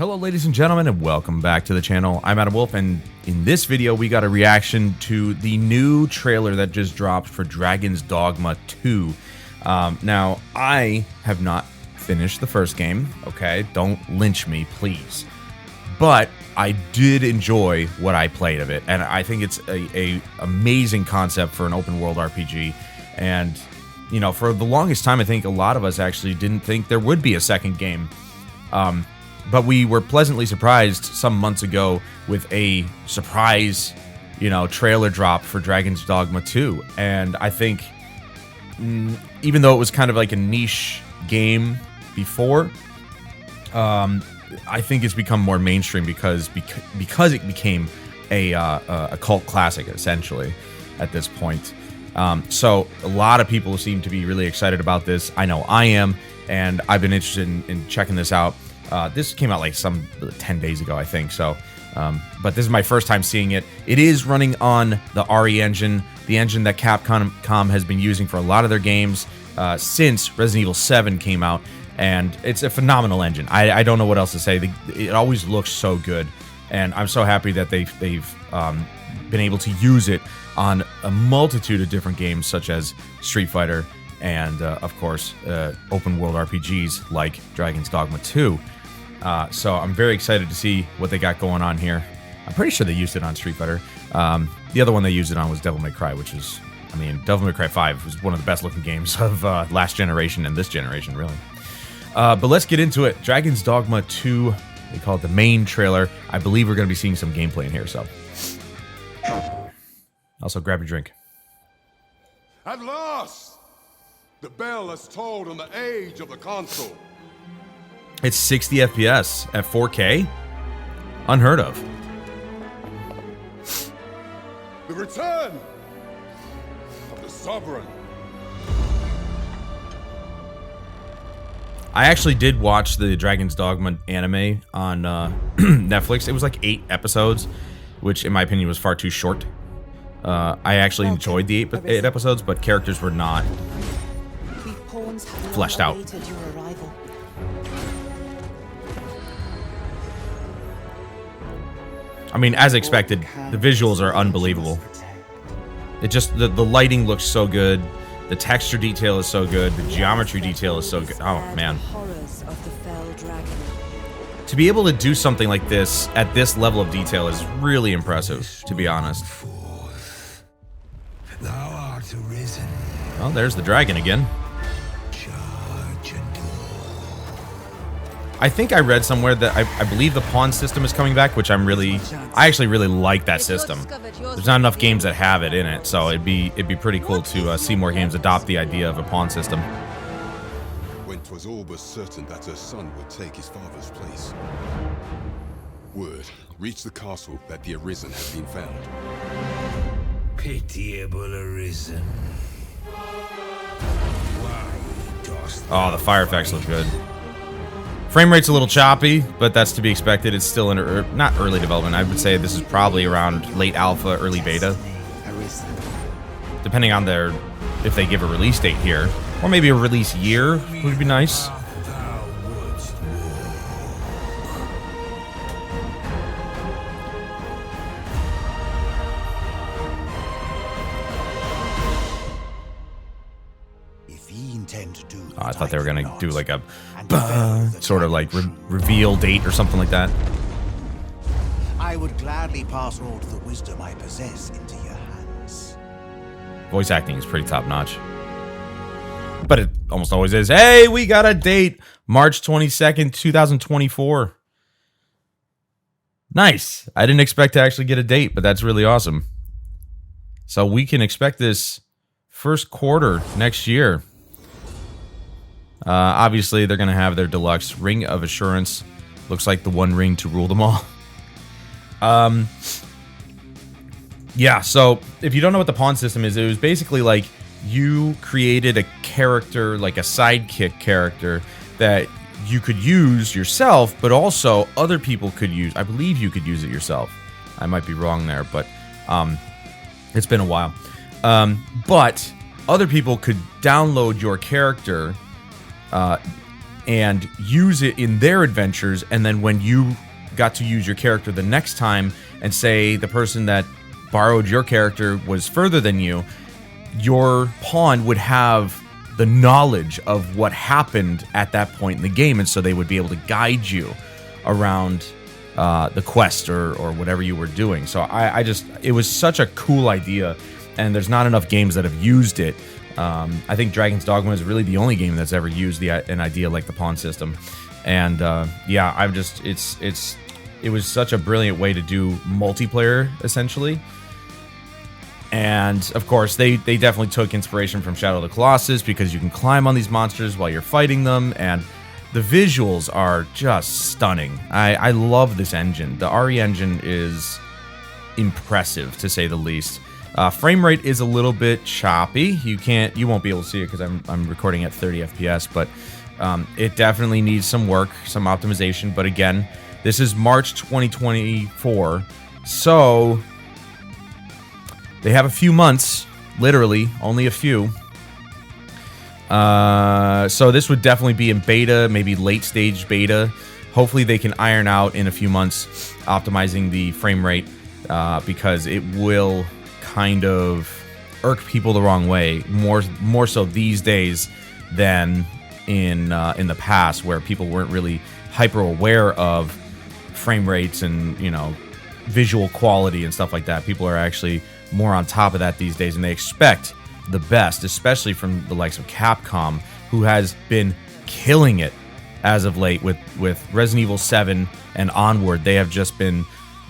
Hello ladies and gentlemen, and welcome back to the channel. I'm Adam Wolf, and in this video we got a reaction to the new trailer that just dropped for Dragon's Dogma 2. Now, I have not finished the first game, okay? Don't lynch me, please. But I did enjoy what I played of it, and I think it's a amazing concept for an open world RPG. And, you know, for the longest time, I think a lot of us actually didn't think there would be a second game. But we were pleasantly surprised some months ago with a surprise, trailer drop for Dragon's Dogma 2. And I think, even though it was kind of like a niche game before, I think it's become more mainstream because it became a cult classic, essentially, at this point. So a lot of people seem to be really excited about this. I know I am, and I've been interested in checking this out. This came out like 10 days ago, I think. So, but this is my first time seeing it. It is running on the RE engine, the engine that Capcom has been using for a lot of their games since Resident Evil 7 came out, and it's a phenomenal engine. I don't know what else to say. It always looks so good, and I'm so happy that they've been able to use it on a multitude of different games, such as Street Fighter and, of course, open world RPGs like Dragon's Dogma 2. So I'm very excited to see what they got going on here. I'm pretty sure they used it on Street Fighter. The other one they used it on was Devil May Cry, which is, Devil May Cry 5 was one of the best looking games of last generation and this generation, really. But let's get into it. Dragon's Dogma 2, they call it the main trailer. I believe we're going to be seeing some gameplay in here, so. Also, grab your drink. At last! The bell has tolled on the age of the console. It's 60 FPS at 4K? Unheard of. The return of the Sovereign. I actually did watch the Dragon's Dogma anime on Netflix. It was like 8 episodes, which in my opinion was far too short. I actually enjoyed the 8 episodes, but characters were not fleshed out. As expected, the visuals are unbelievable. It just, the lighting looks so good, the texture detail is so good, the geometry detail is so good. Oh man. To be able to do something like this at this level of detail is really impressive, to be honest. Well, there's the dragon again. I think I read somewhere that I believe the pawn system is coming back, which I actually really like that system. There's not enough games that have it in it, so it'd be pretty cool to see more games adopt the idea of a pawn system. When 'twas all but certain that her son would take his father's place, word reached the castle that the Arisen had been found. Pitiable Arisen. Oh, the fire effects look good. Frame rate's a little choppy, but that's to be expected. It's still in not early development. I would say this is probably around late alpha, early beta, depending on if they give a release date here, or maybe a release year would be nice. I thought they were gonna do like a sort of like reveal date or something like that. I would gladly pass all the wisdom I possess into your hands. Voice acting is pretty top notch, but it almost always is. Hey, we got a date, March 22nd, 2024. Nice. I didn't expect to actually get a date, but that's really awesome. So we can expect this first quarter next year. Obviously, they're going to have their deluxe Ring of Assurance. Looks like the one ring to rule them all. Yeah, so if you don't know what the pawn system is, it was basically like you created a character, like a sidekick character, that you could use yourself, but also other people could use. I believe you could use it yourself. I might be wrong there, but it's been a while. But other people could download your character and use it in their adventures. And then when you got to use your character the next time, and say the person that borrowed your character was further than you, your pawn would have the knowledge of what happened at that point in the game, and so they would be able to guide you around the quest or whatever you were doing. So it was such a cool idea, and there's not enough games that have used it. I think Dragon's Dogma is really the only game that's ever used an idea like the pawn system. And yeah, it was such a brilliant way to do multiplayer, essentially. And of course, they definitely took inspiration from Shadow of the Colossus, because you can climb on these monsters while you're fighting them, and the visuals are just stunning. I love this engine. The RE engine is impressive, to say the least. Frame rate is a little bit choppy. You won't be able to see it because I'm recording at 30 FPS, but it definitely needs some work, some optimization. But again, this is March 2024, so they have a few months, literally, only a few. So this would definitely be in beta, maybe late stage beta. Hopefully they can iron out in a few months optimizing the frame rate, because it will kind of irk people the wrong way, more so these days than in the past, where people weren't really hyper aware of frame rates and, you know, visual quality and stuff like that. People are actually more on top of that these days, and they expect the best, especially from the likes of Capcom, who has been killing it as of late with Resident Evil 7 and onward. They have just been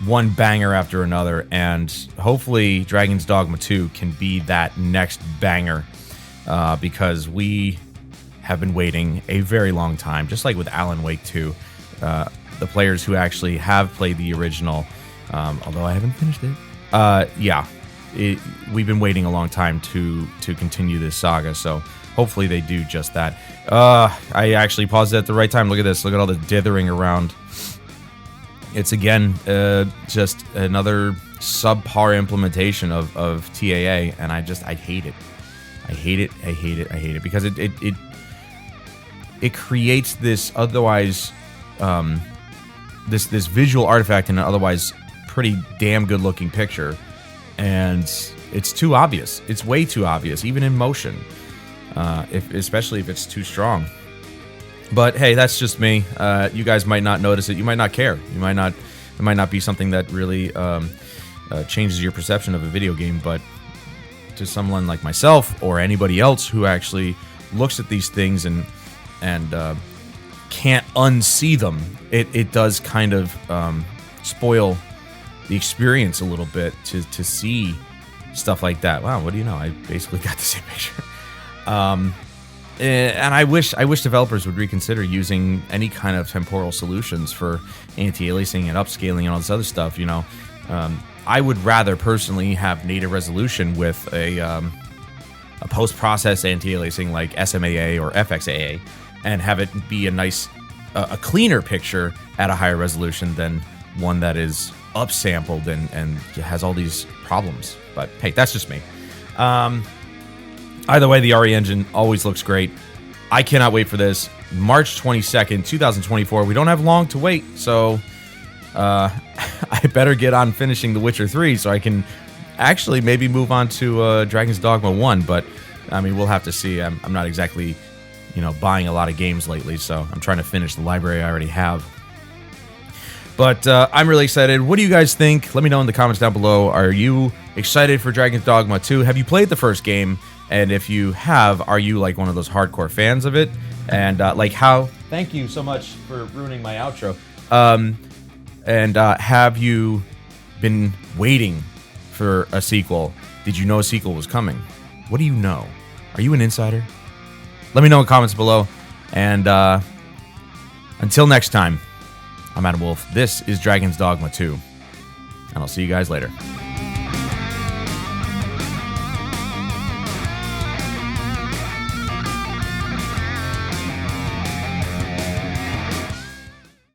one banger after another, and hopefully Dragon's Dogma 2 can be that next banger, because we have been waiting a very long time, just like with Alan Wake 2. The players who actually have played the original, although I haven't finished it, yeah, we've been waiting a long time to continue this saga, so hopefully they do just that. I actually paused it at the right time. Look at this. Look at all the dithering around. It's, again, just another subpar implementation of TAA, and I hate it. I hate it, because it creates this otherwise, this visual artifact in an otherwise pretty damn good looking picture, and it's too obvious. It's way too obvious, even in motion, especially if it's too strong. But hey, that's just me. You guys might not notice it. You might not care. It might not be something that really changes your perception of a video game. But to someone like myself or anybody else who actually looks at these things and can't unsee them, it does kind of spoil the experience a little bit to see stuff like that. Wow, what do you know? I basically got the same picture. And I wish developers would reconsider using any kind of temporal solutions for anti-aliasing and upscaling and all this other stuff. You know, I would rather personally have native resolution with a post-process anti-aliasing like SMAA or FXAA, and have it be a nice, a cleaner picture at a higher resolution than one that is upsampled and has all these problems. But hey, that's just me. Either way, the RE engine always looks great. I cannot wait for this. March 22nd, 2024. We don't have long to wait, so I better get on finishing The Witcher 3 so I can actually maybe move on to Dragon's Dogma 1. But, I mean, we'll have to see. I'm not exactly, you know, buying a lot of games lately, so I'm trying to finish the library I already have. But I'm really excited. What do you guys think? Let me know in the comments down below. Are you excited for Dragon's Dogma 2? Have you played the first game? And if you have, are you like one of those hardcore fans of it? And like how... Thank you so much for ruining my outro. And have you been waiting for a sequel? Did you know a sequel was coming? What do you know? Are you an insider? Let me know in the comments below. And until next time, I'm Adam Wolf. This is Dragon's Dogma 2. And I'll see you guys later.